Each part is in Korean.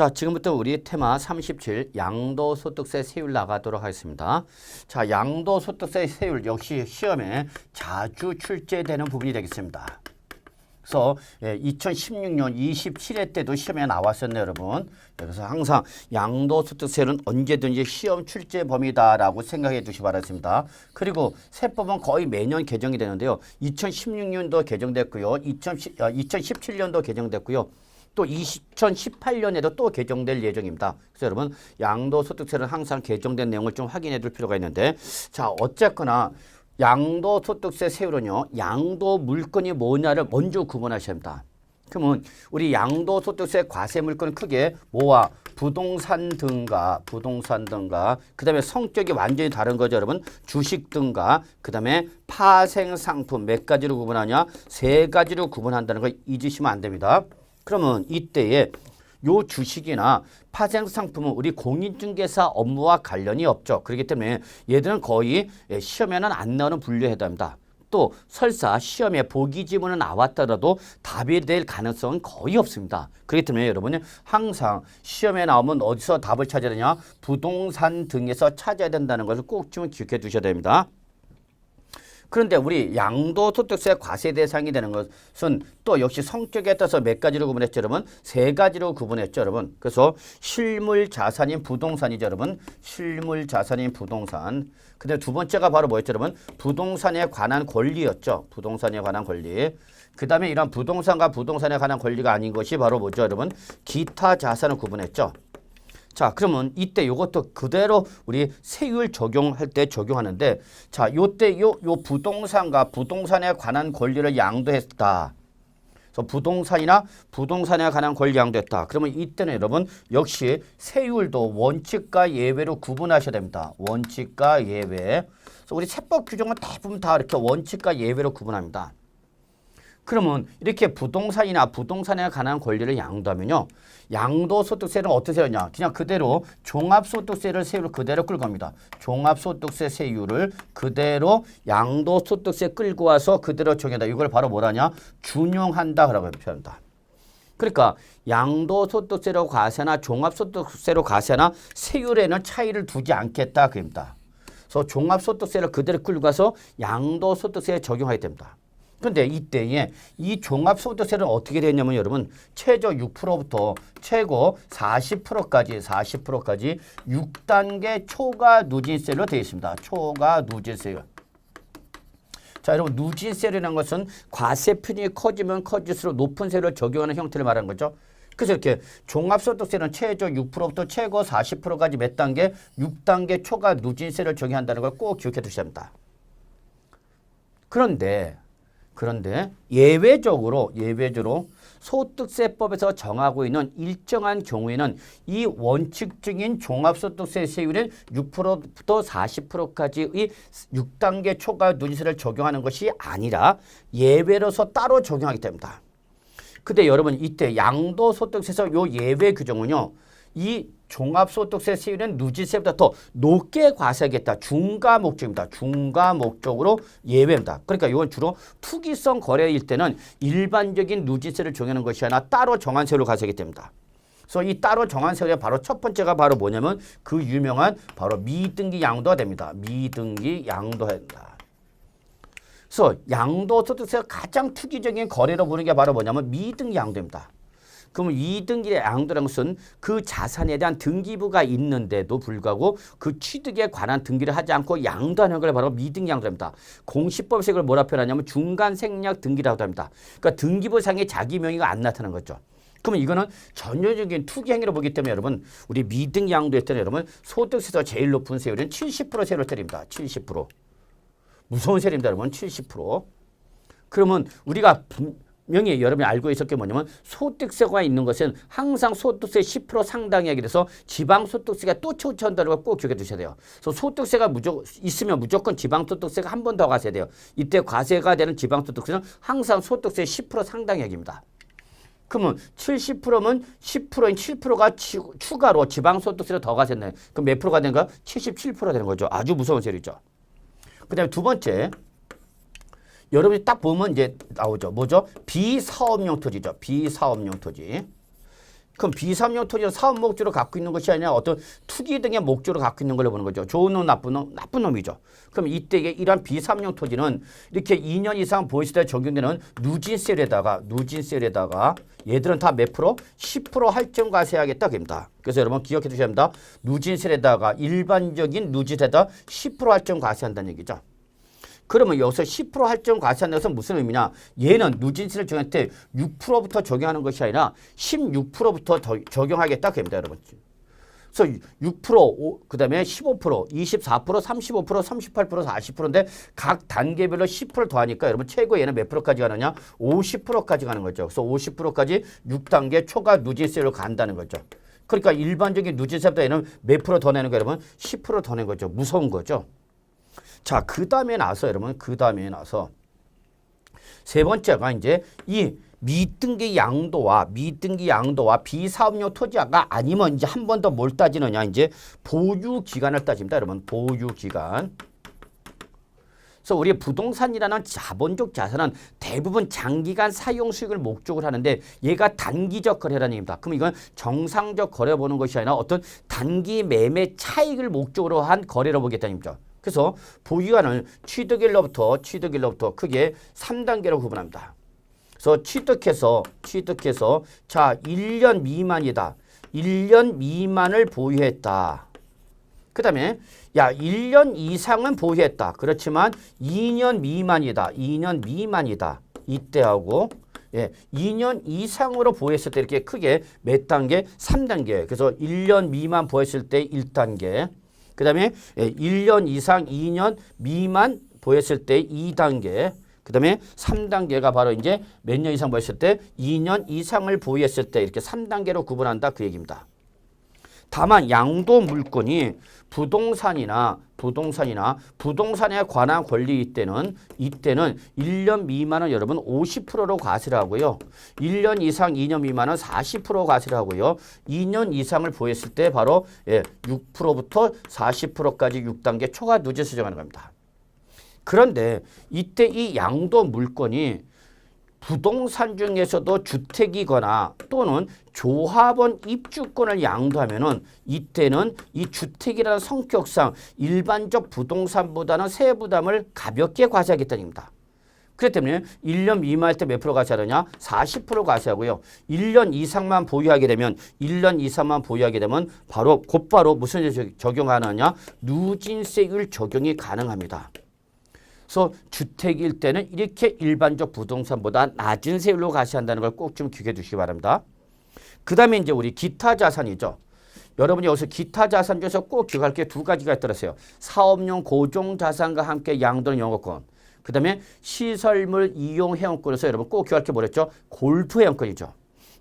자, 지금부터 우리 테마 37 양도소득세 세율 나가도록 하겠습니다. 자, 양도소득세 세율 역시 시험에 자주 출제되는 부분이 되겠습니다. 그래서 2016년 27회 때도 시험에 나왔었네요, 여러분. 그래서 항상 양도소득세는 언제든지 시험 출제 범위다라고 생각해 두시기 바랍니다. 그리고 세법은 거의 매년 개정이 되는데요. 2016년도 개정됐고요. 2017년도 개정됐고요. 또 2018년에도 또 개정될 예정입니다. 그래서 여러분 양도소득세는 항상 개정된 내용을 좀 확인해 둘 필요가 있는데, 자, 어쨌거나 양도소득세 세율은요, 양도 물건이 뭐냐를 먼저 구분하셔야 합니다. 그러면 우리 양도소득세 과세 물건은 크게 뭐와 부동산 등과 그 다음에 성격이 완전히 다른 거죠, 여러분. 주식 등과 그 다음에 파생상품 몇 가지로 구분하냐? 세 가지로 구분한다는 거 잊으시면 안 됩니다. 그러면 이때에 요 주식이나 파생상품은 우리 공인중개사 업무와 관련이 없죠. 그렇기 때문에 얘들은 거의 시험에는 안 나오는 분류에 해당합니다. 또 설사 시험에 보기 지문은 나왔더라도 답이 될 가능성은 거의 없습니다. 그렇기 때문에 여러분은 항상 시험에 나오면 어디서 답을 찾아야 되냐? 부동산 등에서 찾아야 된다는 것을 꼭 좀 기억해 두셔야 됩니다. 그런데 우리 양도소득세 과세 대상이 되는 것은 또 역시 성격에 따라서 몇 가지로 구분했죠, 여러분? 세 가지로 구분했죠, 여러분. 그래서 실물 자산인 부동산이죠, 여러분. 실물 자산인 부동산. 근데 두 번째가 바로 뭐였죠, 여러분? 부동산에 관한 권리였죠. 부동산에 관한 권리. 그 다음에 이런 부동산과 부동산에 관한 권리가 아닌 것이 바로 뭐죠, 여러분? 기타 자산을 구분했죠. 자, 그러면 이때 요것도 그대로 우리 세율 적용할 때 적용하는데, 자, 요때 요 부동산과 부동산에 관한 권리를 양도했다. 그래서 부동산이나 부동산에 관한 권리 양도했다. 그러면 이때는 여러분 역시 세율도 원칙과 예외로 구분하셔야 됩니다. 원칙과 예외. 그래서 우리 세법 규정은 대부분 다 이렇게 원칙과 예외로 구분합니다. 그러면 이렇게 부동산이나 부동산에 관한 권리를 양도하면요, 양도소득세는 어떻게 세우냐? 그냥 그대로 종합소득세를 세율을 그대로 끌고 갑니다. 종합소득세 세율을 그대로 양도소득세 끌고 와서 그대로 적용한다. 이걸 바로 뭐라냐? 준용한다라고 표현한다. 그러니까 양도소득세로 과세나 종합소득세로 과세나 세율에는 차이를 두지 않겠다 그입니다. 그래서 종합소득세를 그대로 끌고 가서 양도소득세에 적용하게 됩니다. 근데 이때에 이 종합소득세는 어떻게 되냐면 여러분 최저 6%부터 최고 40%까지 6단계 초과 누진세로 되어 있습니다. 초과 누진세요. 자, 여러분 누진세라는 것은 과세편이 커지면 커질수록 높은 세율을 적용하는 형태를 말하는 거죠. 그래서 이렇게 종합소득세는 최저 6%부터 최고 40%까지 몇 단계? 6단계 초과 누진세를 적용한다는 걸 꼭 기억해 두셔야 합니다. 그런데 예외적으로 소득세법에서 정하고 있는 일정한 경우에는 이 원칙적인 종합소득세 세율은 6%부터 40%까지의 6단계 초과 누진세를 적용하는 것이 아니라 예외로서 따로 적용하게 됩니다. 근데 여러분 이때 양도소득세에서 요 예외 규정은요, 이 종합소득세 세율은 누진세보다 더 높게 과세하겠다. 중과 목적입니다. 중과 목적으로 예외입니다. 그러니까 이건 주로 투기성 거래일 때는 일반적인 누진세를 정하는 것이 아니라 따로 정한 세율을 과세하게 됩니다. 그래서 이 따로 정한 세율의 바로 첫 번째가 바로 뭐냐면 그 유명한 바로 미등기 양도가 됩니다. 미등기 양도한다. 그래서 양도소득세가 가장 투기적인 거래로 보는 게 바로 뭐냐면 미등기 양도입니다. 그러면 이 등기의 양도라는 것은 그 자산에 대한 등기부가 있는데도 불구하고 그 취득에 관한 등기를 하지 않고 양도하는 걸 바로 미등기 양도입니다. 공시법에서 이걸 뭐라 표현하냐면 중간 생략 등기라고 합니다. 그러니까 등기부상에 자기 명의가 안 나타나는 거죠. 그러면 이거는 전형적인 투기 행위로 보기 때문에 여러분 우리 미등기 양도할 때는 여러분 소득세에서 제일 높은 세율은 70% 세율을 때립니다. 70%. 무서운 세율입니다, 여러분. 70%. 그러면 우리가 분명히 여러분이 알고 있을 게 뭐냐면 소득세가 있는 것은 항상 소득세 10% 상당히 하게 돼서 지방소득세가 또 초치한다는 걸 꼭 기억해 두셔야 돼요. 그래서 소득세가 있으면 무조건 지방소득세가 한 번 더 과세돼요. 이때 과세가 되는 지방소득세는 항상 소득세 10% 상당히 하기입니다. 그러면 70%면 10%인 7%가 추가로 지방소득세를 더 과세했나요? 그럼 몇 프로가 되는가? 77%가 되는 거죠. 아주 무서운 세율이죠. 그 다음에 두 번째, 여러분이 딱 보면 이제 나오죠. 뭐죠? 비사업용 토지죠. 비사업용 토지. 그럼 비삼용 토지는 사업 목적으로 갖고 있는 것이 아니라 어떤 투기 등의 목적으로 갖고 있는 걸로 보는 거죠. 좋은 놈, 나쁜 놈, 나쁜 놈이죠. 그럼 이때 이러한 비삼용 토지는 이렇게 2년 이상 보유세 때 적용되는 누진세율에다가 얘들은 다 몇 프로? 10% 할증과세하겠다 그럽니다. 그래서 여러분 기억해 두셔야 합니다. 누진세에다가 일반적인 누진세에다 10% 할증과세한다는 얘기죠. 그러면 여기서 10% 할증 과세한다는 것은 무슨 의미냐? 얘는 누진세를 정할 때 6%부터 적용하는 것이 아니라 16%부터 적용하겠다 그럽니다, 여러분. 그래서 6%, 그다음에 15%, 24%, 35%, 38%, 40%인데 각 단계별로 10%를 더하니까 여러분 최고 얘는 몇 프로까지 가느냐? 50%까지 가는 거죠. 그래서 50%까지 6단계 초과 누진세로 간다는 거죠. 그러니까 일반적인 누진세보다 얘는 몇 프로 더 내는 거예요, 여러분? 10% 더 내는 거죠. 무서운 거죠. 자, 그 다음에 나서 여러분, 세 번째가 이제 이 미등기 양도와 비사업용 토지가 아니면 이제 한 번 더 뭘 따지느냐, 이제 보유 기간을 따집니다, 여러분. 보유 기간. 그래서 우리 부동산이라는 자본적 자산은 대부분 장기간 사용 수익을 목적으로 하는데 얘가 단기적 거래라는 얘기입니다. 그럼 이건 정상적 거래 보는 것이 아니라 어떤 단기 매매 차익을 목적으로 한 거래로 보겠다는 얘기죠. 그래서 보유기간을 취득일로부터 크게 3단계로 구분합니다. 그래서 취득해서 자 1년 미만이다. 1년 미만을 보유했다. 그 다음에 야 1년 이상은 보유했다. 그렇지만 2년 미만이다. 이때하고 2년 이상으로 보유했을 때 이렇게 크게 몇 단계? 3단계. 그래서 1년 미만 보유했을 때 1단계. 그 다음에 1년 이상 2년 미만 보였을 때 2단계. 그 다음에 3단계가 바로 이제 몇 년 이상 보였을 때 2년 이상을 보유했을 때 이렇게 3단계로 구분한다 그 얘기입니다. 다만 양도 물건이 부동산에 관한 권리일 때는 이때는 1년 미만은 여러분 50%로 과세를 하고요. 1년 이상 2년 미만은 40% 과세를 하고요. 2년 이상을 보였을 때 바로 6%부터 40%까지 6단계 초과 누진세 정하는 겁니다. 그런데 이때 이 양도 물건이 부동산 중에서도 주택이거나 또는 조합원 입주권을 양도하면은 이때는 이 주택이라는 성격상 일반적 부동산보다는 세부 부담을 가볍게 과세하겠다는 겁니다. 그렇기 때문에 1년 미만일 때 몇 프로 과세하느냐? 40% 과세하고요. 1년 이상만 보유하게 되면 바로 곧바로 무슨 세 적용하느냐? 누진세율 적용이 가능합니다. 그래서 주택일 때는 이렇게 일반적 부동산보다 낮은 세율로 과세한다는 걸 꼭 좀 기억해 두시기 바랍니다. 그 다음에 이제 우리 기타 자산이죠. 여러분이 여기서 기타 자산 중에서 꼭 기억할 게 두 가지가 있더라고요. 사업용 고정 자산과 함께 양도는 영업권. 그 다음에 시설물 이용 회원권에서 여러분 꼭 기억할 게 뭐랬죠? 골프 회원권이죠.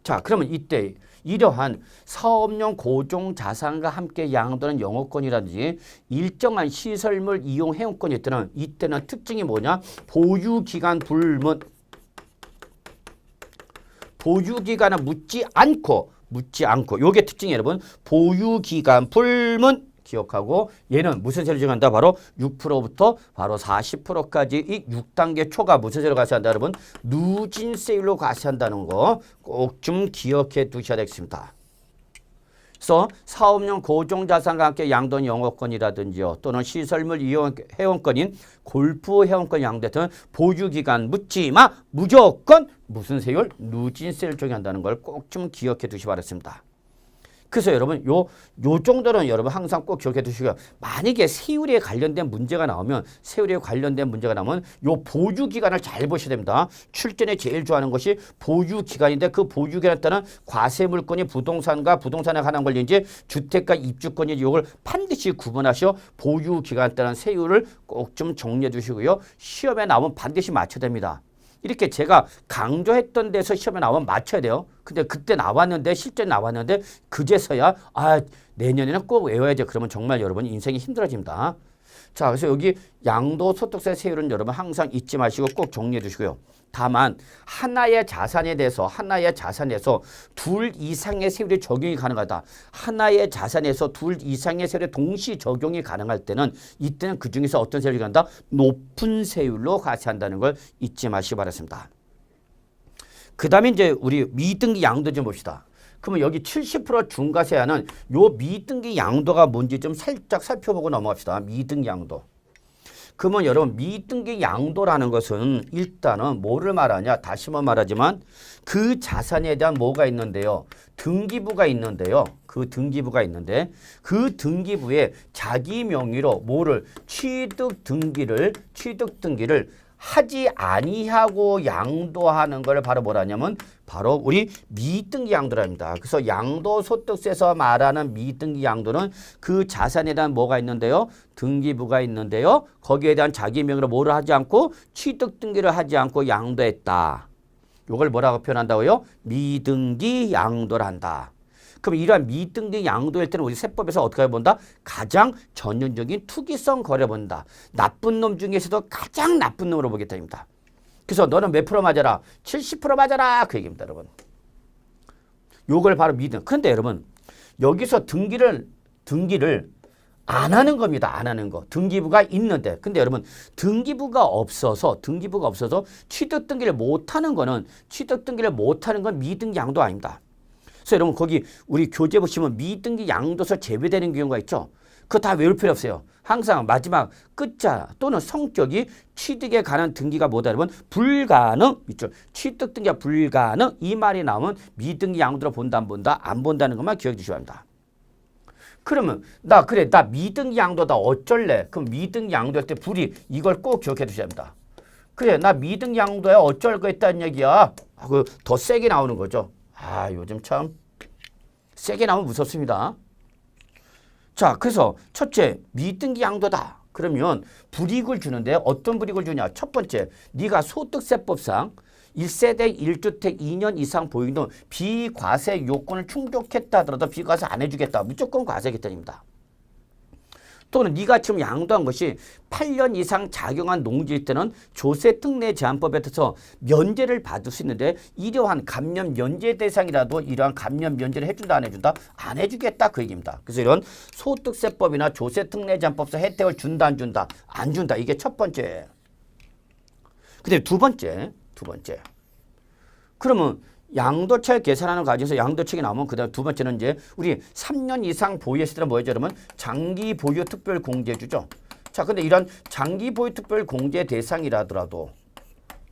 자, 그러면 이때 이러한 사업용 고정 자산과 함께 양도는 영업권이라든지 일정한 시설물 이용 회원권이 있다는 이때는 특징이 뭐냐? 보유기간 불문. 보유기간은 묻지 않고 요게 특징이 여러분 보유기간 불문 기억하고 얘는 무슨 세를 정한다? 바로 6%부터 바로 40%까지 이 6단계 초과 무슨 세로 과세한다? 여러분 누진세율로 과세한다는 거 꼭 좀 기억해 두셔야 되겠습니다. 그래서 사업용 고정자산과 함께 양도는 영업권이라든지요 또는 시설물 이용 회원권인 골프 회원권 양도는 보유기간 묻지마 무조건 무슨 세율? 누진세율 적용한다는 걸 꼭 좀 기억해 두시기 바랍니다. 그래서 여러분 요 정도는 여러분 항상 꼭 기억해 두시고요. 만약에 세율에 관련된 문제가 나오면 요 보유 기간을 잘 보셔야 됩니다. 출전에 제일 좋아하는 것이 보유 기간인데 그 보유 기간에 따른 과세 물건이 부동산과 부동산에 관한 권리인지 주택과 입주권인지 이걸 반드시 구분하셔 보유 기간에 따른 세율을 꼭 좀 정리해 두시고요. 시험에 나오면 반드시 맞춰야 됩니다. 이렇게 제가 강조했던 데서 시험에 나오면 맞춰야 돼요. 근데 그때 나왔는데 실제 나왔는데 그제서야 내년에는 꼭 외워야죠. 그러면 정말 여러분 인생이 힘들어집니다. 자, 그래서 여기 양도소득세 세율은 여러분 항상 잊지 마시고 꼭 정리해 두시고요. 다만 하나의 자산에 대해서 둘 이상의 세율이 적용이 가능하다. 하나의 자산에서 둘 이상의 세율이 동시 적용이 가능할 때는 이때는 그중에서 어떤 세율이 간다? 높은 세율로 과세한다는 걸 잊지 마시기 바랍니다. 그 다음에 이제 우리 미등기 양도 좀 봅시다. 그러면 여기 70% 중과세하는 요 미등기 양도가 뭔지 좀 살짝 살펴보고 넘어갑시다. 미등기 양도. 그러면 여러분 미등기 양도라는 것은 일단은 뭐를 말하냐? 다시 한번 말하지만 그 자산에 대한 뭐가 있는데요. 등기부가 있는데요. 그 등기부가 있는데 그 등기부에 자기 명의로 뭐를 취득 등기를 하지 아니하고 양도하는 걸 바로 뭐라냐면 바로 우리 미등기 양도랍니다. 그래서 양도소득세에서 말하는 미등기 양도는 그 자산에 대한 뭐가 있는데요. 등기부가 있는데요. 거기에 대한 자기 명의로 뭐를 하지 않고 취득 등기를 하지 않고 양도했다. 이걸 뭐라고 표현한다고요? 미등기 양도를 한다. 그럼 이러한 미등기 양도일 때는 우리 세법에서 어떻게 본다? 가장 전형적인 투기성 거래 본다. 나쁜 놈 중에서도 가장 나쁜 놈으로 보겠다입니다. 그래서 너는 몇 프로 맞아라? 70% 맞아라. 그 얘기입니다, 여러분. 요걸 바로 미등. 그런데 여러분 여기서 등기를 안 하는 겁니다. 안 하는 거. 등기부가 있는데. 근데 여러분 등기부가 없어서 취득 등기를 못 하는 거는 미등기 양도 아닙니다. 그래서 여러분 거기 우리 교재 보시면 미등기 양도서 제외되는 경우가 있죠. 그거 다 외울 필요 없어요. 항상 마지막 끝자 또는 성격이 취득에 관한 등기가 뭐다 여러분? 불가능. 있죠. 취득 등기가 불가능. 이 말이 나오면 미등기 양도로 본다 안 본다? 안 본다는 것만 기억해 주셔야 합니다. 그러면 나 미등기 양도다 어쩔래? 그럼 미등기 양도할 때 불이 이걸 꼭 기억해 두셔야 합니다. 그래 나 미등기 양도에 어쩔 거 있다는 얘기야. 하고 더 세게 나오는 거죠. 아 요즘 참 세게 나오면 무섭습니다. 자 그래서 첫째 미등기 양도다. 그러면 불이익을 주는데 어떤 불이익을 주냐. 첫 번째 네가 소득세법상 1세대 1주택 2년 이상 보유인 등 비과세 요건을 충족했다 하더라도 비과세 안 해주겠다. 무조건 과세겠다입니다. 또는 네가 지금 양도한 것이 8년 이상 작용한 농지일 때는 조세특례 제한법에 따라서 면제를 받을 수 있는데 이러한 감면 면제 대상이라도 이러한 감면 면제를 해준다 안 해준다? 안 해주겠다 그 얘기입니다. 그래서 이런 소득세법이나 조세특례 제한법에서 혜택을 준다 안 준다? 안 준다. 이게 첫 번째. 근데 두 번째. 그러면 양도차익 계산하는 과정에서 양도차익이 나오면 그다음 두 번째는 이제 우리 3년 이상 보유했을 때는 뭐였죠, 여러분? 장기 보유 특별 공제주죠. 자, 근데 이런 장기 보유 특별 공제 대상이라더라도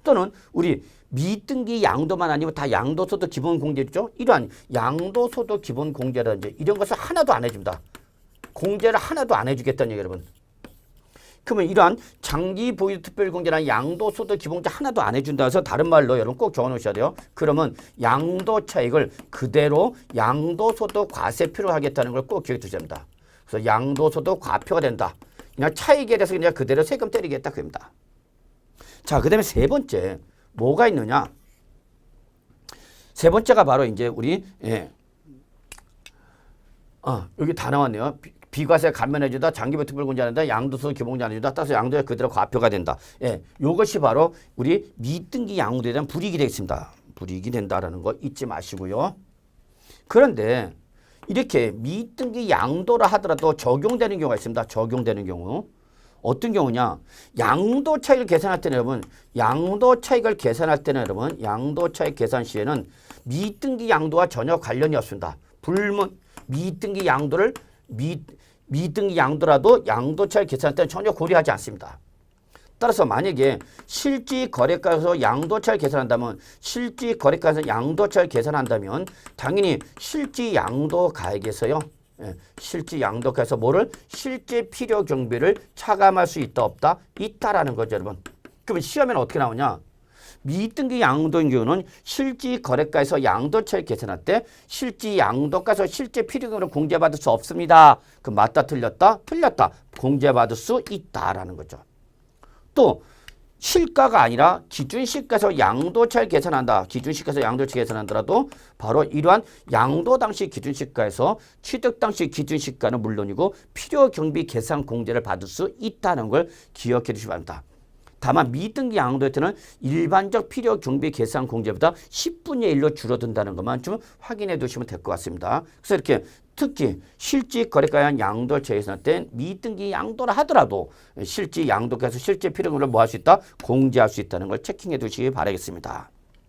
또는 우리 미등기 양도만 아니고 다 양도소득 기본 공제주죠. 이러한 양도소득 기본 공제라든지 이런 것을 하나도 안 해줍니다. 공제를 하나도 안 해주겠다는 얘기예요, 여러분. 그러면 이러한 장기 보유 특별 공제나 양도소득 기본공제 하나도 안 해준다 해서 다른 말로 여러분 꼭 적어 놓으셔야 돼요. 그러면 양도 차익을 그대로 양도소득 과세표로 하겠다는 걸 꼭 기억해 두셔야 합니다. 그래서 양도소득 과표가 된다. 그냥 차익에 대해서 그냥 그대로 세금 때리겠다 그겁니다. 자, 그다음에 세 번째 뭐가 있느냐? 세 번째가 바로 이제 우리 여기 다 나왔네요. 비과세 감면해주다, 장기보유 특별 공제한다, 양도소득 기본공제 안 해주다, 따라서 양도에 그대로 과표가 된다. 예, 이것이 바로 우리 미등기 양도에 대한 불이익이 되겠습니다. 불이익이 된다라는 거 잊지 마시고요. 그런데 이렇게 미등기 양도를 하더라도 적용되는 경우가 있습니다. 적용되는 경우. 어떤 경우냐? 양도 차익을 계산할 때는 여러분, 양도 차익을 계산할 때는 여러분, 양도 차익 계산 시에는 미등기 양도와 전혀 관련이 없습니다. 미등기 양도를 미등기 양도라도 양도차익 계산할 때는 전혀 고려하지 않습니다. 따라서 만약에 실질 거래가에서 양도차익 계산한다면 실질 거래가에서 양도차익 계산한다면 당연히 실질 양도가액에서요. 실질 양도가에서 뭐를 실제 필요 경비를 차감할 수 있다 없다? 있다라는 거죠, 여러분. 그러면 시험에는 어떻게 나오냐? 미등기 양도인 경우는 실질 거래가에서 양도차익 계산할 때 실질 양도가에서 실제 필요금으로 공제받을 수 없습니다. 그럼 맞다 틀렸다? 틀렸다. 공제받을 수 있다라는 거죠. 또 실가가 아니라 기준시가에서 양도차익 계산한다. 기준시가에서 양도차익 계산한다라도 바로 이러한 양도 당시 기준시가에서 취득 당시 기준시가는 물론이고 필요경비 계산 공제를 받을 수 있다는 걸 기억해 주시기 바랍니다. 다만 미등기 양도할 때는 일반적 필요 경비 계산 공제보다 10분의 1로 줄어든다는 것만 좀 확인해 두시면 될 것 같습니다. 그래서 이렇게 특히 실질 거래가에 한 양도 제외할 때 미등기 양도를 하더라도 실질 양도가에서 실제 필요금을 뭐 할 수 있다? 공제할 수 있다는 걸 체킹해 두시기 바라겠습니다.